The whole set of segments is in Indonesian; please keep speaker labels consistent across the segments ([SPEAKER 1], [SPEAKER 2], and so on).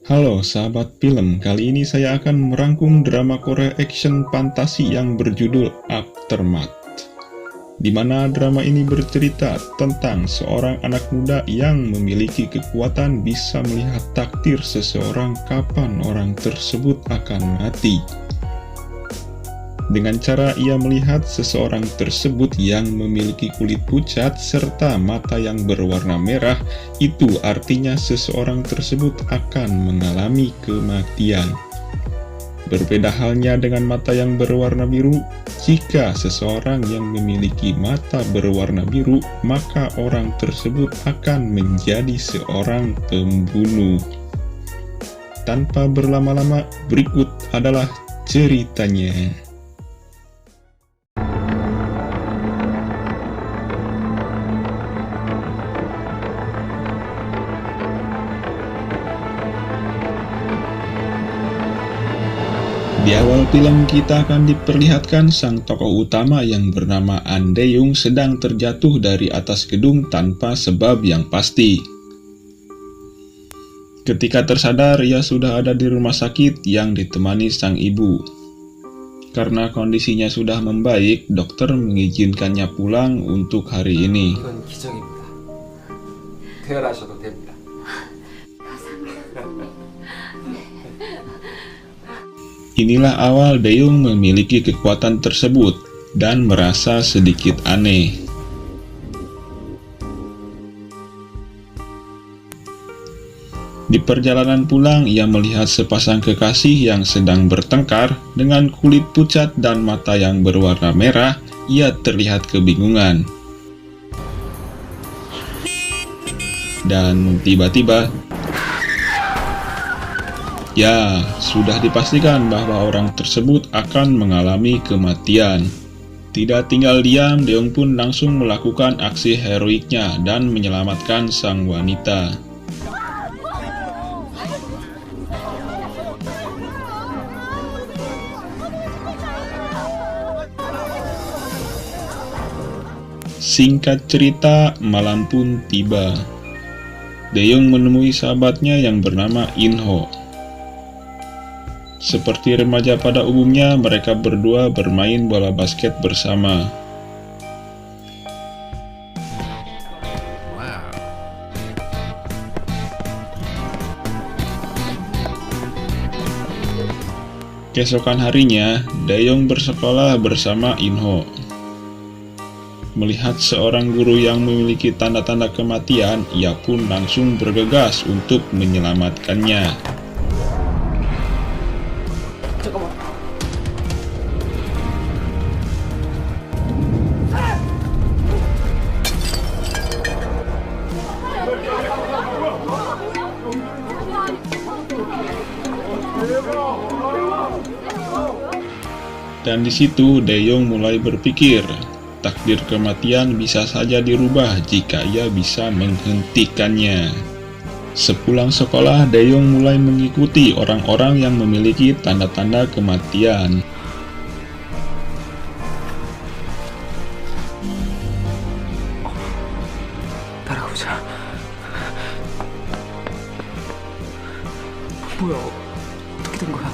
[SPEAKER 1] Halo sahabat film, kali ini saya akan merangkum drama Korea action fantasi yang berjudul Aftermath. Di mana drama ini bercerita tentang seorang anak muda yang memiliki kekuatan bisa melihat takdir seseorang kapan orang tersebut akan mati. Dengan cara ia melihat seseorang tersebut yang memiliki kulit pucat serta mata yang berwarna merah, itu artinya seseorang tersebut akan mengalami kematian. Berbeda halnya dengan mata yang berwarna biru, jika seseorang yang memiliki mata berwarna biru, maka orang tersebut akan menjadi seorang pembunuh. Tanpa berlama-lama, berikut adalah ceritanya. Di awal film kita akan diperlihatkan sang tokoh utama yang bernama An Dae-young sedang terjatuh dari atas gedung tanpa sebab yang pasti. Ketika tersadar, ia sudah ada di rumah sakit yang ditemani sang ibu. Karena kondisinya sudah membaik, dokter mengizinkannya pulang untuk hari ini.
[SPEAKER 2] 이건 기적입니다. 퇴원하셔도 됩니다.
[SPEAKER 1] Inilah awal Dae-young memiliki kekuatan tersebut dan merasa sedikit aneh. Di perjalanan pulang, ia melihat sepasang kekasih yang sedang bertengkar dengan kulit pucat dan mata yang berwarna merah. Ia terlihat kebingungan. Dan tiba-tiba, ya, sudah dipastikan bahwa orang tersebut akan mengalami kematian. Tidak tinggal diam, Dae-young pun langsung melakukan aksi heroiknya dan menyelamatkan sang wanita. Singkat cerita, malam pun tiba. Dae-young menemui sahabatnya yang bernama In-ho. Seperti remaja pada umumnya, mereka berdua bermain bola basket bersama. Keesokan harinya, Dae-young bersekolah bersama In-ho. Melihat seorang guru yang memiliki tanda-tanda kematian, ia pun langsung bergegas untuk menyelamatkannya. Dan di situ Dae-young mulai berpikir, takdir kematian bisa saja dirubah jika ia bisa menghentikannya. Sepulang sekolah, Dae-young mulai mengikuti orang-orang yang memiliki tanda-tanda kematian.
[SPEAKER 2] 따라오자. 뭐야? 어떻게 된 거야?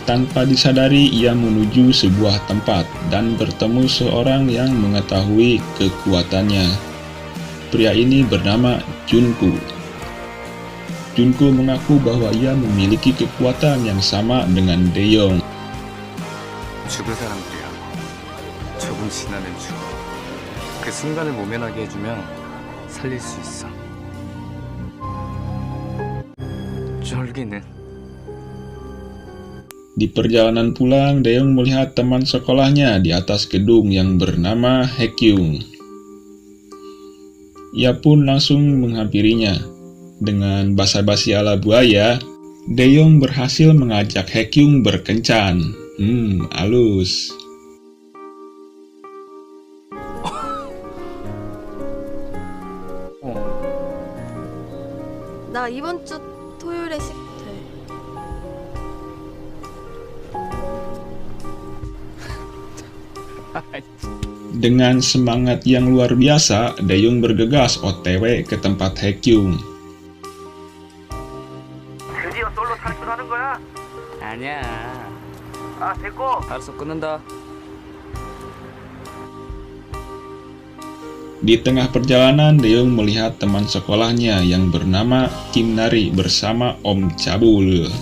[SPEAKER 1] Tanpa disadari, ia menuju sebuah tempat dan bertemu seorang yang mengetahui kekuatannya. Pria ini bernama Junku. Junku mengaku bahwa ia memiliki kekuatan yang sama dengan Dae-young.
[SPEAKER 2] 죽을 사람들이야. 조금 지나면 죽어. 그 순간을 모면하게 해주면 살릴 수 있어. 쫄기는.
[SPEAKER 1] Di perjalanan pulang, Dae-young melihat teman sekolahnya di atas gedung yang bernama Haekyung. Ia pun langsung menghampirinya. Dengan basa-basi ala buaya, Dae-young berhasil mengajak Haekyung berkencan. Halus.
[SPEAKER 3] 나 이번 주 토요일에 돼.
[SPEAKER 1] Dengan semangat yang luar biasa, Daeyoung bergegas OTW ke tempat Haekyung.
[SPEAKER 4] 드디어 솔로 탈출하는 거야?
[SPEAKER 2] 아니야.
[SPEAKER 4] 아, 됐고.
[SPEAKER 2] 알았어, 끊는다.
[SPEAKER 1] Di tengah perjalanan, Daeyoung melihat teman sekolahnya yang bernama Kim Nari bersama Om Cabul.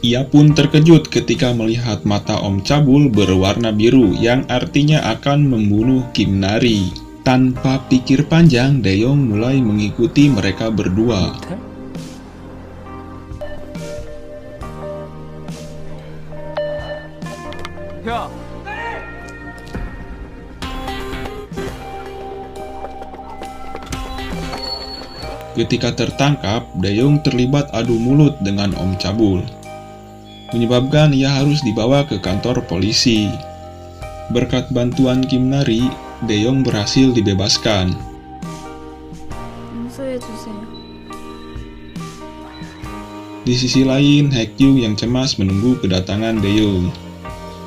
[SPEAKER 1] Ia pun terkejut ketika melihat mata Om Cabul berwarna biru yang artinya akan membunuh Kim Nari. Tanpa pikir panjang, Daeyoung mulai mengikuti mereka berdua.
[SPEAKER 2] 야!
[SPEAKER 1] Ketika tertangkap, Daeyoung terlibat adu mulut dengan Om Cabul, menyebabkan ia harus dibawa ke kantor polisi. Berkat bantuan Kim Nari, Daeyoung berhasil dibebaskan.
[SPEAKER 3] 용서해주세요.
[SPEAKER 1] Di sisi lain, Haekyung yang cemas menunggu kedatangan Daeyoung.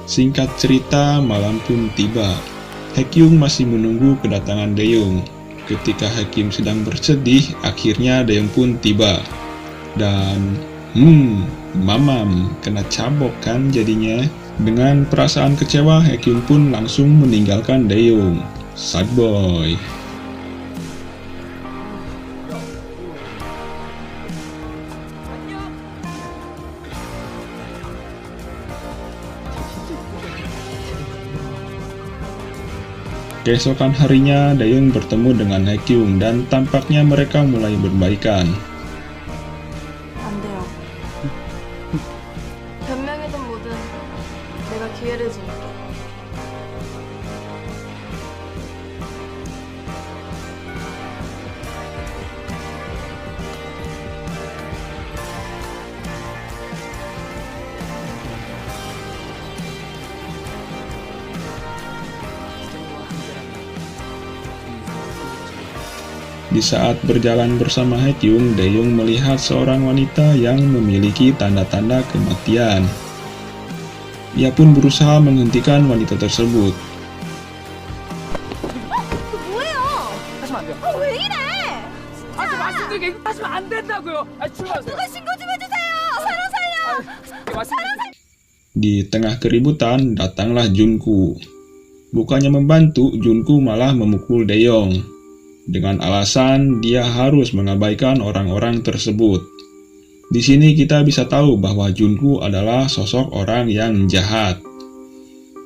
[SPEAKER 1] Singkat cerita, malam pun tiba. Haekyung masih menunggu kedatangan Daeyoung. Ketika Haekyung sedang bersedih, akhirnya Daeyoung pun tiba. Dan, mamam, kena cabok kan jadinya. Dengan perasaan kecewa, Haekyung pun langsung meninggalkan Daeyoung. Sad boy. Keesokan harinya, Daeyoung bertemu dengan Haekyung dan tampaknya mereka mulai berbaikan.
[SPEAKER 3] 안 돼요. 변명이든 뭐든 내가 기회를 줄게.
[SPEAKER 1] Di saat berjalan bersama Haekyung, Daeyoung melihat seorang wanita yang memiliki tanda-tanda kematian. Ia pun berusaha menghentikan wanita tersebut.
[SPEAKER 3] 뭐예요?
[SPEAKER 2] 하시면 안 돼요.
[SPEAKER 3] 왜 이래?
[SPEAKER 2] 아직 말씀드리게 하시면 안 된다고요. 출발하세요.
[SPEAKER 3] 누가 신고 좀 해주세요. 사람 살려.
[SPEAKER 1] Di tengah keributan, datanglah Junku. Bukannya membantu, Junku malah memukul Daeyoung. Dengan alasan dia harus mengabaikan orang-orang tersebut. Di sini kita bisa tahu bahwa Junku adalah sosok orang yang jahat.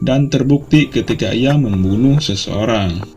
[SPEAKER 1] Dan terbukti ketika ia membunuh seseorang.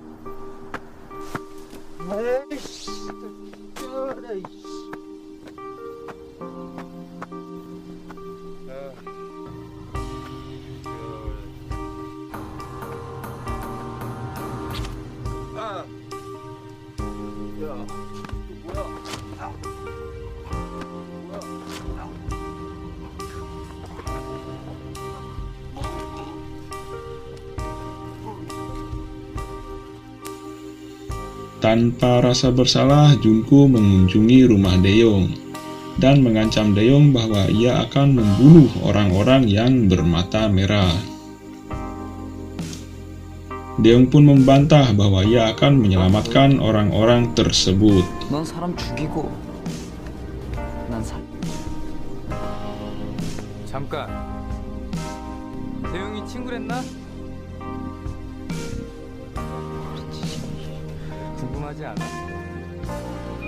[SPEAKER 1] Tanpa rasa bersalah, Junku mengunjungi rumah Daeyoung dan mengancam Daeyoung bahwa ia akan membunuh orang-orang yang bermata merah. Daeyoung pun membantah bahwa ia akan menyelamatkan orang-orang tersebut.
[SPEAKER 2] 넌 사람 죽이고 난 잠깐. 대용이 친구랬나? 궁금하지 않아?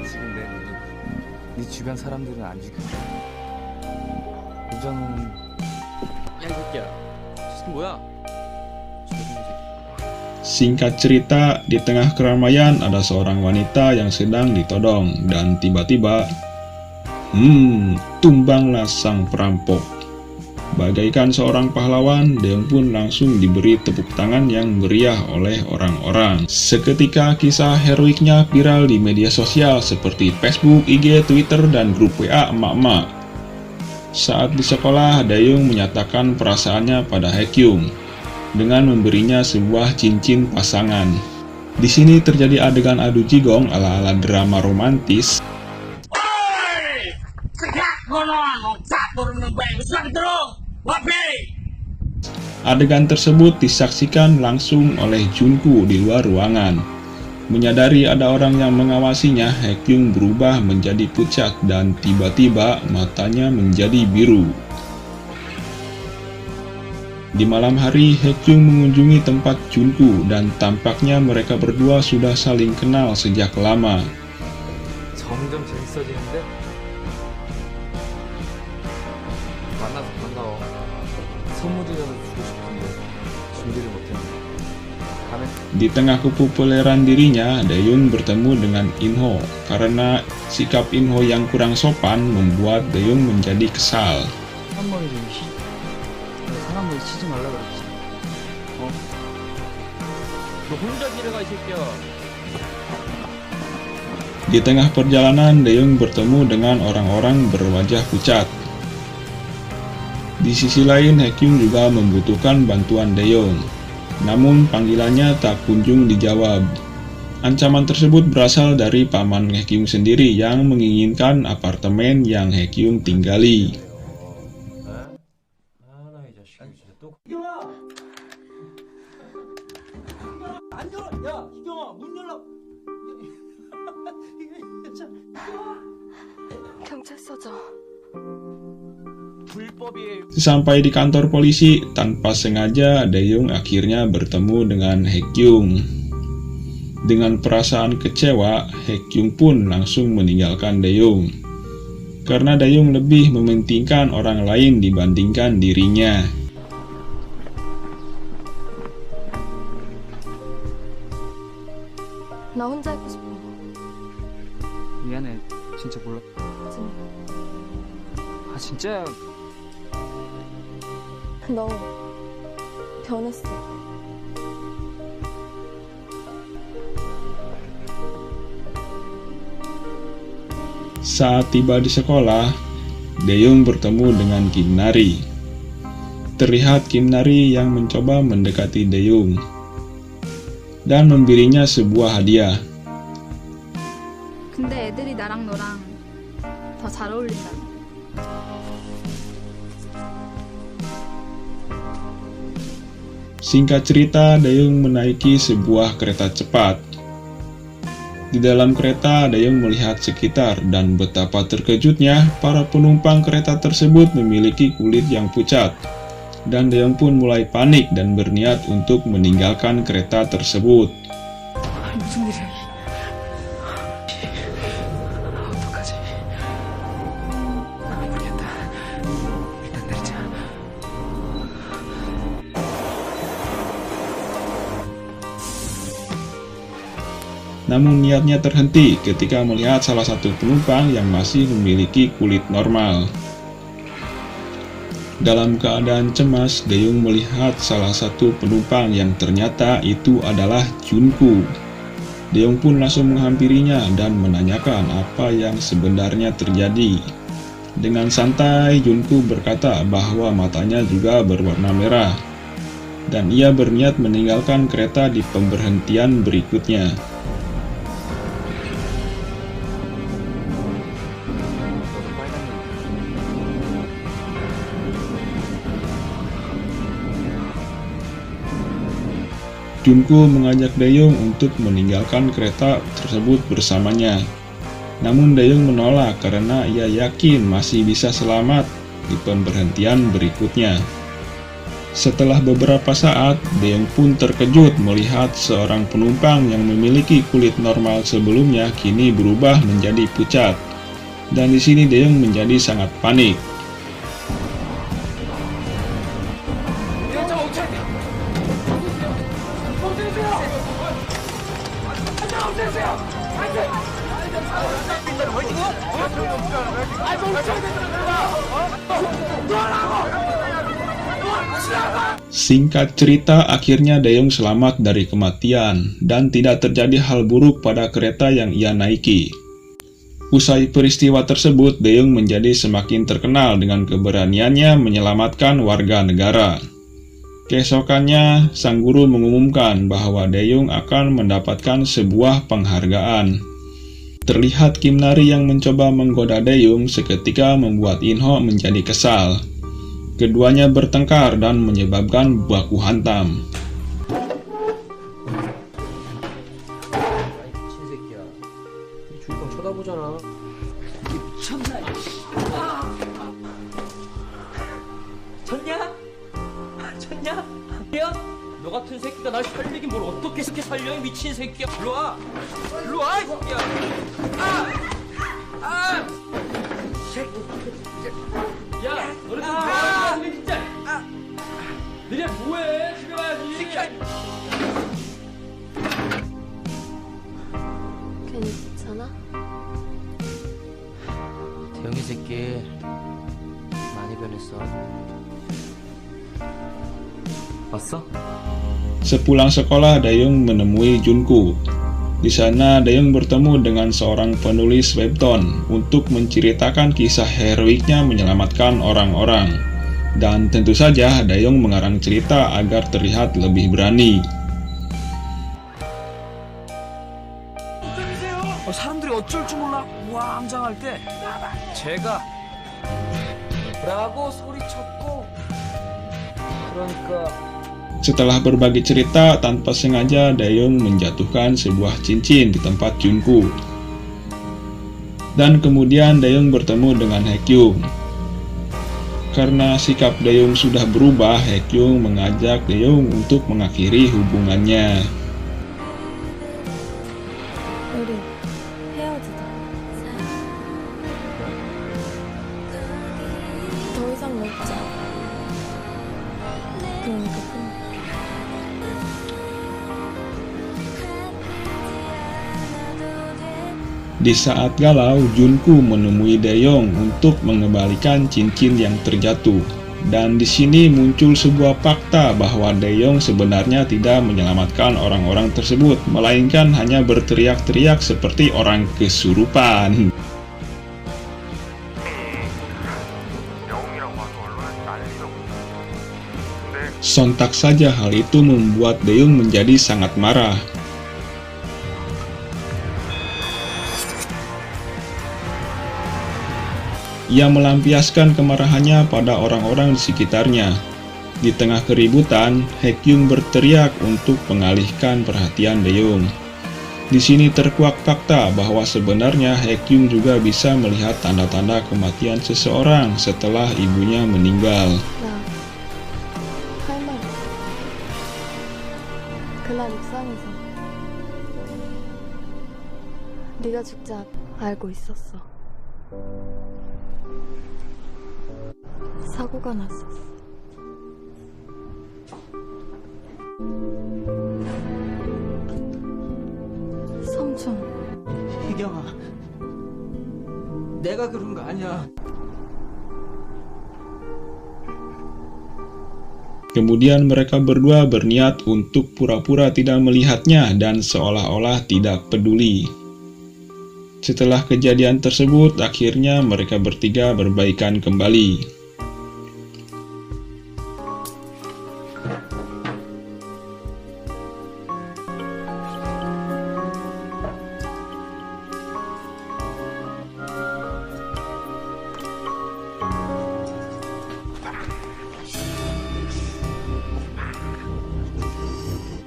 [SPEAKER 2] 지금 네 주변 사람들은 안 죽여. 우정은 야, 이 새끼야. 지금 뭐야?
[SPEAKER 1] Singkat cerita, di tengah keramaian ada seorang wanita yang sedang ditodong dan tiba-tiba, tumbanglah sang perampok. Bagaikan seorang pahlawan, Daeyoung pun langsung diberi tepuk tangan yang meriah oleh orang-orang. Seketika kisah heroiknya viral di media sosial seperti Facebook, IG, Twitter, dan grup WA emak-emak. Saat di sekolah, Daeyoung menyatakan perasaannya pada Haekyung dengan memberinya sebuah cincin pasangan. Di sini terjadi adegan adu jigong ala-ala drama romantis. Adegan tersebut disaksikan langsung oleh Junku di luar ruangan. Menyadari ada orang yang mengawasinya, Haekyung berubah menjadi pucat dan tiba-tiba matanya menjadi biru. Di malam hari, Haekyung mengunjungi tempat Junku dan tampaknya mereka berdua sudah saling kenal sejak lama.
[SPEAKER 2] 점점 재밌어지는데? 만나서 반가워. 선물이라도 주고 싶은데 준비를 못했네. 가면
[SPEAKER 1] Di tengah kepopuleran dirinya, Daeun bertemu dengan Inho karena sikap Inho yang kurang sopan membuat Daeun menjadi kesal.
[SPEAKER 2] 사람머리 좀 사람머리 치지 말라 그랬지. 너 혼자 길에 가, 이 새끼야.
[SPEAKER 1] Di tengah perjalanan, Daeun bertemu dengan orang-orang berwajah pucat. Di sisi lain, Haekyung juga membutuhkan bantuan Daeun. Namun panggilannya tak kunjung dijawab. Ancaman tersebut berasal dari paman Haekyung sendiri yang menginginkan apartemen yang Haekyung tinggali.
[SPEAKER 3] 경찰서죠.
[SPEAKER 1] Sesampai di kantor polisi, tanpa sengaja Daeun akhirnya bertemu dengan Haekyung. Dengan perasaan kecewa, Haekyung pun langsung meninggalkan Daeun. Karena Daeun lebih mementingkan orang lain dibandingkan dirinya.
[SPEAKER 3] 나 혼자 있고 싶어.
[SPEAKER 2] 미안해, 진짜 몰라. 아 진짜야.
[SPEAKER 3] 너 변했어.
[SPEAKER 1] Saat tiba di sekolah, Daeun bertemu dengan Kim Nari. Terlihat Kim Nari yang mencoba mendekati Daeun dan memberinya sebuah hadiah.
[SPEAKER 5] 근데 애들이 나랑 너랑 더 잘 어울린다.
[SPEAKER 1] Singkat cerita, Daeun menaiki sebuah kereta cepat. Di dalam kereta, Daeun melihat sekitar dan betapa terkejutnya para penumpang kereta tersebut memiliki kulit yang pucat. Dan Daeun pun mulai panik dan berniat untuk meninggalkan kereta tersebut.
[SPEAKER 2] 무슨 일이야? 어떡하지? 모르겠다. 일단 내리자.
[SPEAKER 1] Namun niatnya terhenti ketika melihat salah satu penumpang yang masih memiliki kulit normal. Dalam keadaan cemas, Daeun melihat salah satu penumpang yang ternyata itu adalah Junku. Daeun pun langsung menghampirinya dan menanyakan apa yang sebenarnya terjadi. Dengan santai, Junku berkata bahwa matanya juga berwarna merah, dan ia berniat meninggalkan kereta di pemberhentian berikutnya. Junku mengajak Daeun untuk meninggalkan kereta tersebut bersamanya. Namun Daeun menolak karena ia yakin masih bisa selamat di pemberhentian berikutnya. Setelah beberapa saat, Daeun pun terkejut melihat seorang penumpang yang memiliki kulit normal sebelumnya kini berubah menjadi pucat. Dan di sini Daeun menjadi sangat panik. Singkat cerita, akhirnya Daeun selamat dari kematian dan tidak terjadi hal buruk pada kereta yang ia naiki. Usai peristiwa tersebut, Daeun menjadi semakin terkenal dengan keberaniannya menyelamatkan warga negara. Keesokannya, sang guru mengumumkan bahwa Daeun akan mendapatkan sebuah penghargaan. Terlihat Kim Nari yang mencoba menggoda Daeun seketika membuat Inho menjadi kesal. Keduanya bertengkar dan menyebabkan baku hantam.
[SPEAKER 6] 미친 새끼야. 이 주인공 쳐다보잖아.
[SPEAKER 2] 미쳤나? 졌냐? 졌냐? 야? 너 같은 새끼가 날 살리긴 뭘 어떻게 살려, 이 미친 새끼야. 일로 와. 일로 와, 이 새끼야. 야, 너네 좀 뭐하는 진짜. 너네 뭐해? 집에 가야지.
[SPEAKER 3] 괜찮아?
[SPEAKER 6] 대형이 새끼 많이 변했어. 왔어?
[SPEAKER 1] Sepulang sekolah, Daeyeong menemui Junku. Di sana, Daeyeong bertemu dengan seorang penulis webtoon untuk menceritakan kisah heroiknya menyelamatkan orang-orang. Dan tentu saja, Daeyeong mengarang cerita agar terlihat lebih berani.
[SPEAKER 2] 사람들이 어쩔 줄 몰라 우왕좌왕할 때 제가 라고 소리쳤고 그러니까
[SPEAKER 1] Setelah berbagi cerita, tanpa sengaja Daeyeong menjatuhkan sebuah cincin di tempat Junku. Dan kemudian Daeyeong bertemu dengan Haekyung. Karena sikap Daeyeong sudah berubah, Haekyung mengajak Daeyeong untuk mengakhiri hubungannya.
[SPEAKER 3] 우리 헤어지자. 더 이상 먹자. 그러니까 끝내.
[SPEAKER 1] Di saat galau, Junku menemui Daeyeong untuk mengembalikan cincin yang terjatuh. Dan di sini muncul sebuah fakta bahwa Daeyeong sebenarnya tidak menyelamatkan orang-orang tersebut, melainkan hanya berteriak-teriak seperti orang kesurupan.
[SPEAKER 4] 영웅이라고 와서 언론에서 난리라고. 근데
[SPEAKER 1] Sontak saja hal itu membuat Daeyeong menjadi sangat marah. Ia melampiaskan kemarahannya pada orang-orang di sekitarnya. Di tengah keributan, Haekyung berteriak untuk mengalihkan perhatian Daeyeong. Di sini terkuak fakta bahwa sebenarnya Haekyung juga bisa melihat tanda-tanda kematian seseorang setelah ibunya meninggal.
[SPEAKER 3] 나 할 말 있어. 그날 옥상에서 네가 죽지 알고 있었어. 사고가 났었어. 성준,
[SPEAKER 2] 희경아 내가 그런 거 아니야.
[SPEAKER 1] Kemudian mereka berdua berniat untuk pura-pura tidak melihatnya dan seolah-olah tidak peduli. Setelah kejadian tersebut, akhirnya mereka bertiga berbaikan kembali.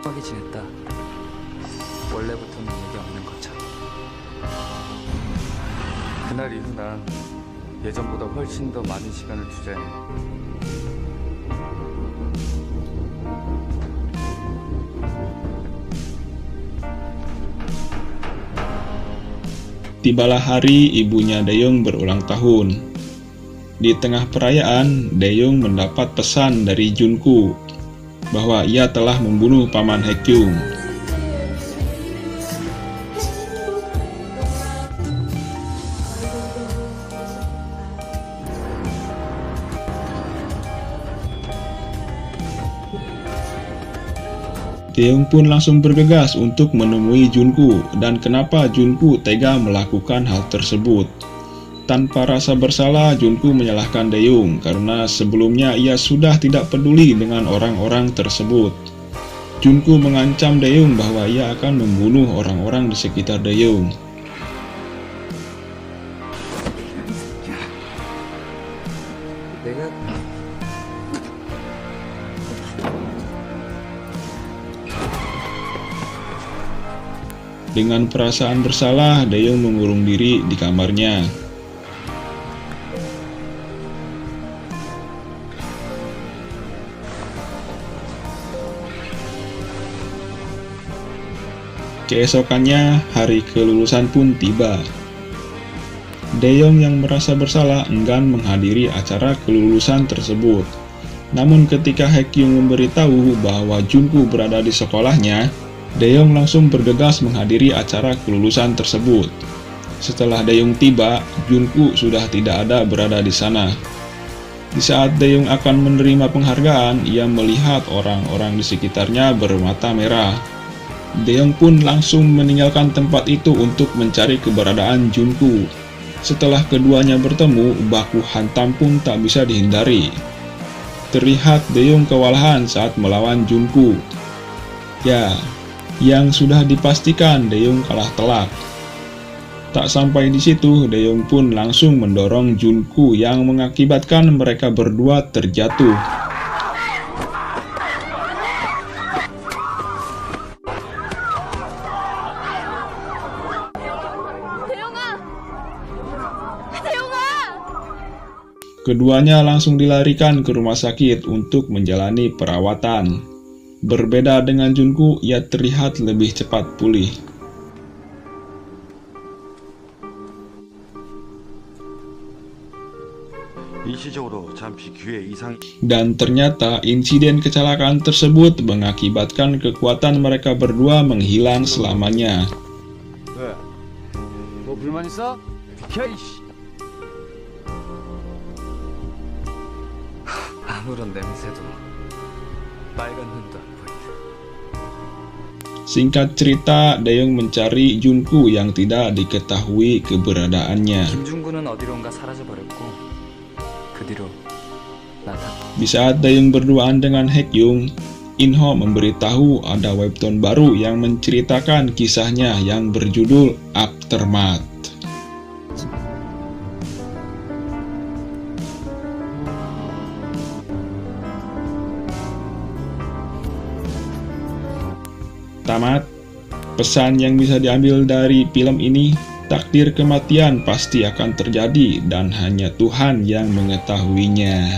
[SPEAKER 6] 하게 지냈다. 원래부터는 얘기 없는 것처럼.
[SPEAKER 7] 그날 이후 난 예전보다 훨씬 더 많은 시간을 투자해.
[SPEAKER 1] Tibalah hari ibunya Daeyeong berulang tahun. Di tengah perayaan, Daeyeong mendapat pesan dari Junku bahwa ia telah membunuh paman Haekyung. Daeyeong pun langsung bergegas untuk menemui Junku, dan kenapa Junku tega melakukan hal tersebut. Tanpa rasa bersalah, Junku menyalahkan Daeyeong karena sebelumnya ia sudah tidak peduli dengan orang-orang tersebut. Junku mengancam Daeyeong bahwa ia akan membunuh orang-orang di sekitar Daeyeong.
[SPEAKER 6] 내가
[SPEAKER 1] Dengan perasaan bersalah, Daeyeong mengurung diri di kamarnya. Keesokannya, hari kelulusan pun tiba. Daeyeong yang merasa bersalah enggan menghadiri acara kelulusan tersebut. Namun ketika Haekyung memberitahu bahwa Junku berada di sekolahnya, Daeyeong langsung bergegas menghadiri acara kelulusan tersebut. Setelah Daeyeong tiba, Junku sudah tidak ada berada di sana. Di saat Daeyeong akan menerima penghargaan, ia melihat orang-orang di sekitarnya bermata merah. Daeyeong pun langsung meninggalkan tempat itu untuk mencari keberadaan Junku. Setelah keduanya bertemu, baku hantam pun tak bisa dihindari. Terlihat Daeyeong kewalahan saat melawan Junku. Ya, yang sudah dipastikan Daeyeong kalah telak. Tak sampai di situ, Daeyeong pun langsung mendorong Junku yang mengakibatkan mereka berdua terjatuh. Keduanya langsung dilarikan ke rumah sakit untuk menjalani perawatan. Berbeda dengan Junku, ia terlihat lebih cepat pulih. Dan ternyata insiden kecelakaan tersebut mengakibatkan kekuatan mereka berdua menghilang selamanya.
[SPEAKER 6] 아무런 냄새도 빨간 눈도 안 보인다.
[SPEAKER 1] Singkat cerita, Daeyeong mencari Junku yang tidak diketahui keberadaannya.
[SPEAKER 6] 김준구는 어디론가 사라져버렸고 그 뒤로 난
[SPEAKER 1] Di saat Daeyeong berduaan dengan Haekyung, Inho memberitahu ada webtoon baru yang menceritakan kisahnya yang berjudul Aftermath. Tamat. Pesan yang bisa diambil dari film ini, takdir kematian pasti akan terjadi dan hanya Tuhan yang mengetahuinya.